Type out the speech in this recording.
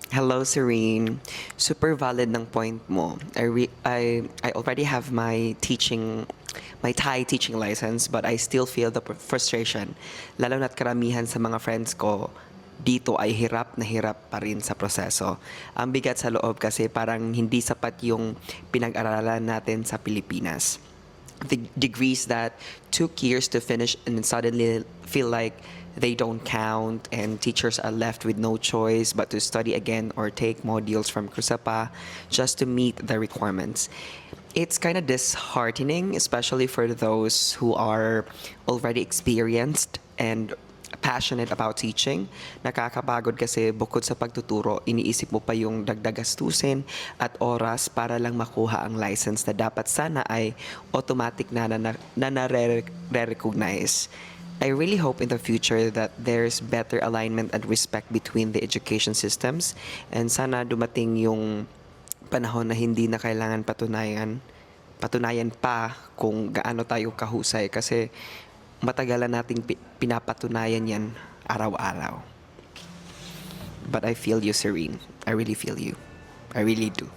Hello, Serene. Super valid ng point mo. I already have my Thai teaching license, but I still feel the frustration. Lalo na't karamihan sa mga friends ko dito ay hirap na hirap pa rin sa proseso. Ang bigat sa loob kasi parang hindi sapat yung pinag-aralan natin sa Pilipinas. The degrees that took years to finish and suddenly feel like they don't count, and teachers are left with no choice but to study again or take modules from Kusapa just to meet the requirements. It's kind of disheartening, especially for those who are already experienced and passionate about teaching. Nakakapagod kasi bukod sa pagtuturo, iniisip mo pa yung dagdag gastusin at oras para lang makuha ang license na dapat sana ay automatic na nare-recognize. I really hope in the future that there's better alignment and respect between the education systems, and sana dumating yung panahon na hindi na kailangan patunayan pa kung gaano tayo kahusay kasi matagalan nating pinapatunayan yan araw-araw. But I feel you, Serene. I really feel you. I really do.